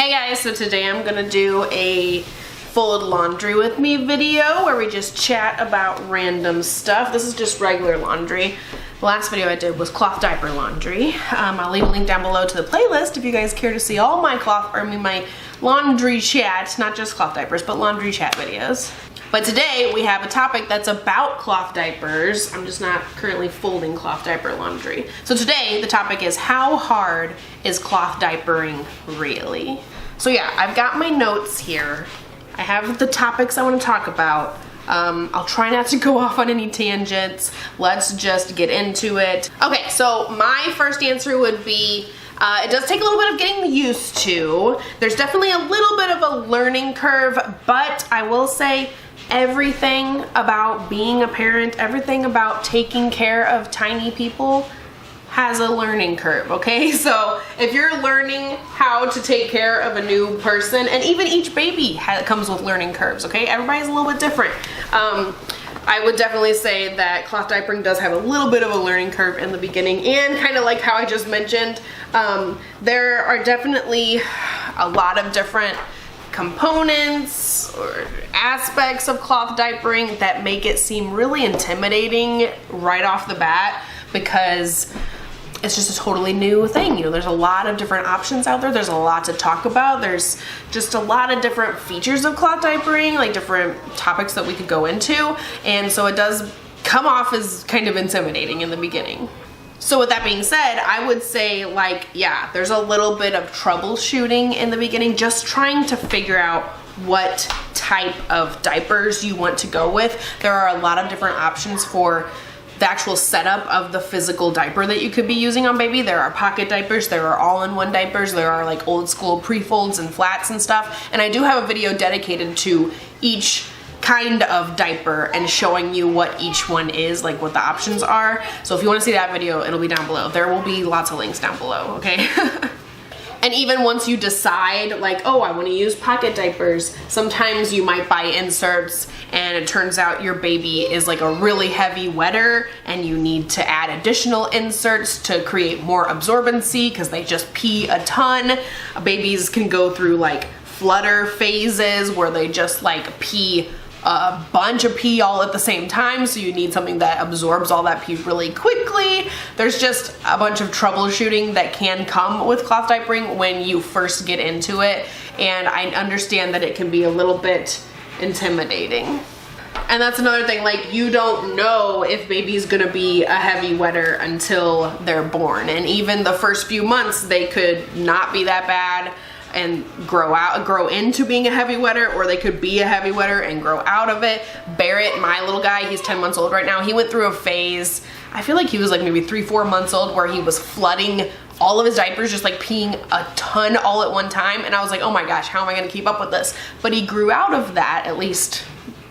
Hey guys, so today I'm gonna do a fold laundry with me video where we just chat about random stuff. This is just regular laundry. The last video I did was cloth diaper laundry. I'll leave a link down below to the playlist if you guys care to see all my my laundry chat, not just cloth diapers, but laundry chat videos. But today we have a topic that's about cloth diapers. I'm just not currently folding cloth diaper laundry. So today the topic is, how hard is cloth diapering really? So yeah, I've got my notes here. I have the topics I want to talk about. I'll try not to go off on any tangents. Let's just get into it. Okay, so my first answer would be, it does take a little bit of getting used to. There's definitely a little bit of a learning curve, but I will say everything about being a parent, everything about taking care of tiny people has a learning curve, okay? So if you're learning how to take care of a new person, and even each baby comes with learning curves, okay? Everybody's a little bit different. I would definitely say that cloth diapering does have a little bit of a learning curve in the beginning, and kind of like how I just mentioned, there are definitely a lot of different components or aspects of cloth diapering that make it seem really intimidating right off the bat, because it's just a totally new thing. You know, there's a lot of different options out there. There's a lot to talk about. There's just a lot of different features of cloth diapering, like different topics that we could go into. And so it does come off as kind of intimidating in the beginning. So with that being said, I would say, like, yeah, there's a little bit of troubleshooting in the beginning, just trying to figure out what type of diapers you want to go with. There are a lot of different options for the actual setup of the physical diaper that you could be using on baby. There are pocket diapers, there are all-in-one diapers, there are like old school pre-folds and flats and stuff. And I do have a video dedicated to each kind of diaper and showing you what each one is, like what the options are. So if you want to see that video, it'll be down below. There will be lots of links down below, okay? And even once you decide, like, oh, I want to use pocket diapers, sometimes you might buy inserts and it turns out your baby is like a really heavy wetter and you need to add additional inserts to create more absorbency because they just pee a ton. Babies can go through like flutter phases where they just like pee a bunch of pee all at the same time, so you need something that absorbs all that pee really quickly. There's just a bunch of troubleshooting that can come with cloth diapering when you first get into it, and I understand that it can be a little bit intimidating. And that's another thing, like, you don't know if baby's gonna be a heavy wetter until they're born, and even the first few months they could not be that bad and grow into being a heavy wetter, or they could be a heavy wetter and grow out of it. Barret, my little guy, he's 10 months old right now, he went through a phase, I feel like he was like maybe 3-4 months old, where he was flooding all of his diapers, just like peeing a ton all at one time, and I was like, oh my gosh, how am I gonna keep up with this? But he grew out of that, at least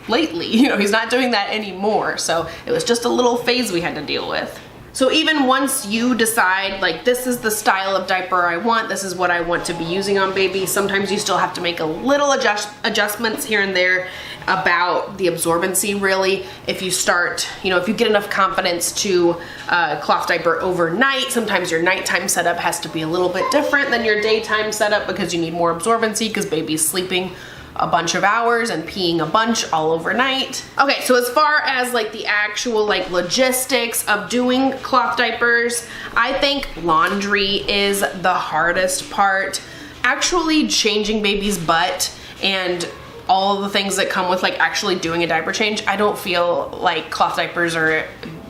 lately. You know, he's not doing that anymore, so it was just a little phase we had to deal with. So even once you decide, like, this is the style of diaper I want, this is what I want to be using on baby, sometimes you still have to make a little adjustments here and there about the absorbency, really. If you start, you know, if you get enough confidence to cloth diaper overnight, sometimes your nighttime setup has to be a little bit different than your daytime setup because you need more absorbency because baby's sleeping a bunch of hours and peeing a bunch all overnight. Okay, so as far as like the actual like logistics of doing cloth diapers, I think laundry is the hardest part. Actually changing baby's butt and all the things that come with like actually doing a diaper change, I don't feel like cloth diapers are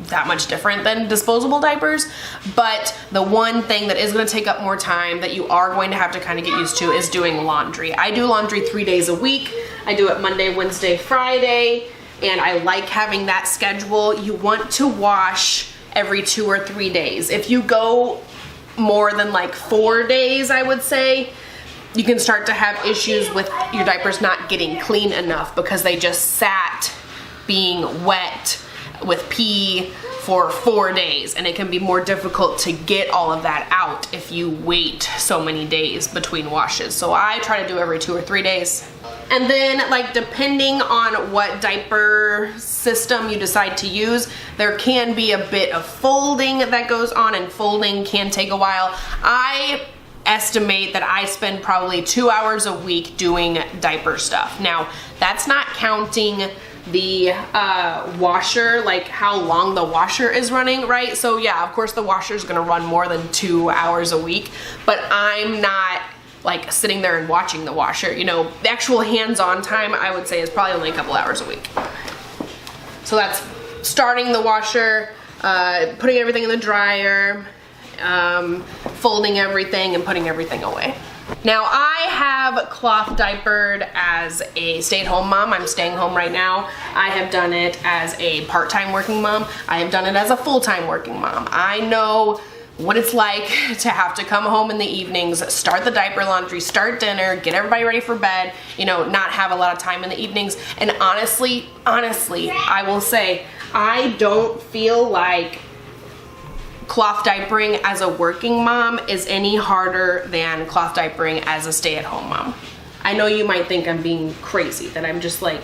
that much different than disposable diapers, but the one thing that is going to take up more time that you are going to have to kind of get used to is doing laundry. I do laundry 3 days a week. I do it Monday, Wednesday, Friday, and I like having that schedule. You want to wash every 2 or 3 days. If you go more than like 4 days, I would say, you can start to have issues with your diapers not getting clean enough because they just sat being wet with pee for 4 days, and it can be more difficult to get all of that out if you wait so many days between washes. So I try to do every 2 or 3 days. And then, like, depending on what diaper system you decide to use, there can be a bit of folding that goes on, and folding can take a while. I estimate that I spend probably 2 hours a week doing diaper stuff. Now, that's not counting the washer, like how long the washer is running, right? So yeah, of course the washer is gonna run more than 2 hours a week, but I'm not like sitting there and watching the washer. You know, the actual hands-on time, I would say, is probably only a couple hours a week. So that's starting the washer, putting everything in the dryer, folding everything and putting everything away. Now, I have cloth diapered as a stay-at-home mom. I'm staying home right now. I have done it as a part-time working mom. I have done it as a full-time working mom. I know what it's like to have to come home in the evenings, start the diaper laundry, start dinner, get everybody ready for bed, you know, not have a lot of time in the evenings. And honestly, I will say, I don't feel like cloth diapering as a working mom is any harder than cloth diapering as a stay-at-home mom. I know you might think I'm being crazy, that I'm just like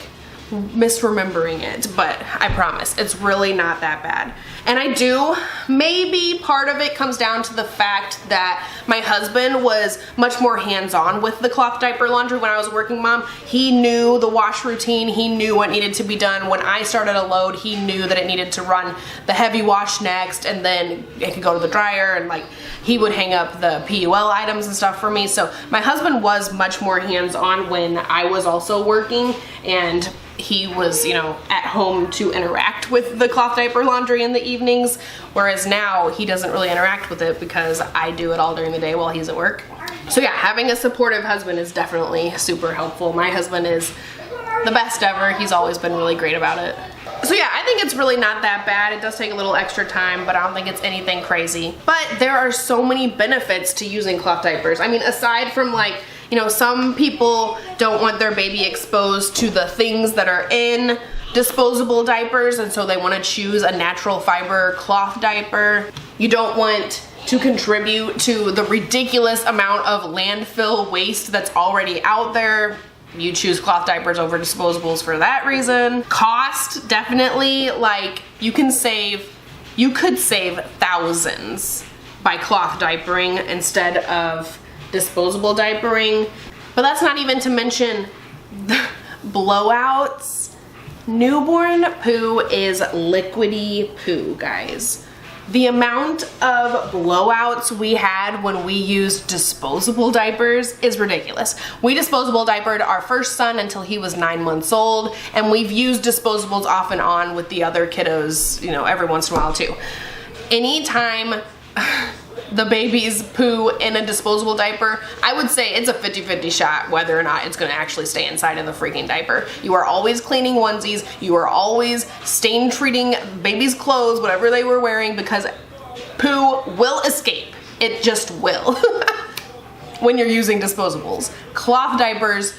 misremembering it, but I promise it's really not that bad. And I do, maybe part of it comes down to the fact that my husband was much more hands-on with the cloth diaper laundry when I was a working mom. He knew the wash routine, he knew what needed to be done. When I started a load, he knew that it needed to run the heavy wash next, and then it could go to the dryer, and like he would hang up the PUL items and stuff for me. So my husband was much more hands-on when I was also working, and he was, you know, at home to interact with the cloth diaper laundry in the evenings, whereas now he doesn't really interact with it because I do it all during the day while he's at work. So yeah, having a supportive husband is definitely super helpful. My husband is the best ever. He's always been really great about it. So yeah, I think it's really not that bad. It does take a little extra time, but I don't think it's anything crazy. But there are so many benefits to using cloth diapers. I mean, aside from like, you know, some people don't want their baby exposed to the things that are in disposable diapers, and so they want to choose a natural fiber cloth diaper. You don't want to contribute to the ridiculous amount of landfill waste that's already out there. You choose cloth diapers over disposables for that reason. Cost, definitely, like you could save thousands by cloth diapering instead of disposable diapering. But that's not even to mention the blowouts. Newborn poo is liquidy poo, guys. The amount of blowouts we had when we used disposable diapers is ridiculous. We disposable diapered our first son until he was 9 months old, and we've used disposables off and on with the other kiddos, you know, every once in a while too. Anytime the baby's poo in a disposable diaper, I would say it's a 50-50 shot whether or not it's gonna actually stay inside of the freaking diaper. You are always cleaning onesies, you are always stain treating baby's clothes, whatever they were wearing, because poo will escape. It just will. When you're using disposables. Cloth diapers,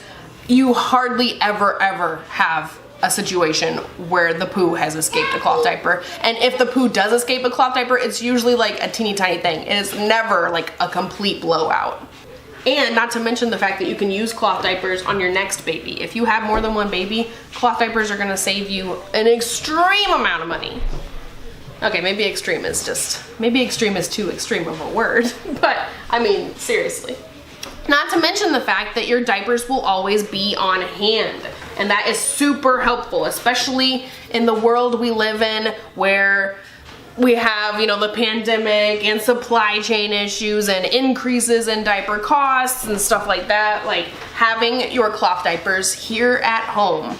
you hardly ever have a situation where the poo has escaped a cloth diaper. And if the poo does escape a cloth diaper, it's usually like a teeny tiny thing. It is never like a complete blowout. And not to mention the fact that you can use cloth diapers on your next baby. If you have more than one baby, cloth diapers are gonna save you an extreme amount of money. Okay, maybe extreme is too extreme of a word, but I mean, seriously. Not to mention the fact that your diapers will always be on hand. And that is super helpful, especially in the world we live in where we have, you know, the pandemic and supply chain issues and increases in diaper costs and stuff like that. Like having your cloth diapers here at home,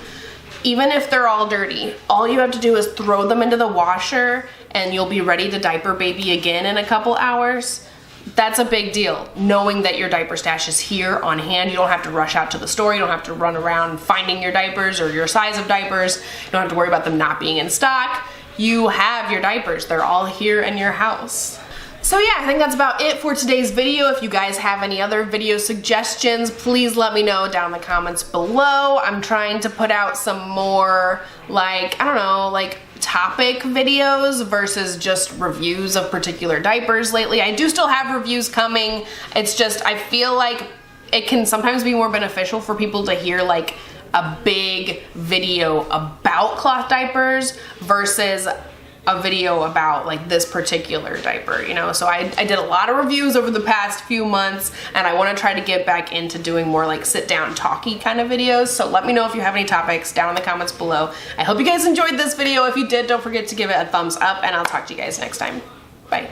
even if they're all dirty, all you have to do is throw them into the washer and you'll be ready to diaper baby again in a couple hours. That's a big deal, knowing that your diaper stash is here on hand. You don't have to rush out to the store. You don't have to run around finding your diapers or your size of diapers. You don't have to worry about them not being in stock. You have your diapers. They're all here in your house. So yeah, I think that's about it for today's video. If you guys have any other video suggestions, please let me know down in the comments below. I'm trying to put out some more, like, I don't know, like topic videos versus just reviews of particular diapers lately. I do still have reviews coming. It's just, I feel like it can sometimes be more beneficial for people to hear like a big video about cloth diapers versus a video about like this particular diaper, you know. So I did a lot of reviews over the past few months, and I want to try to get back into doing more like sit down talky kind of videos. So let me know if you have any topics down in the comments below. I hope you guys enjoyed this video. If you did, don't forget to give it a thumbs up, and I'll talk to you guys next time. Bye.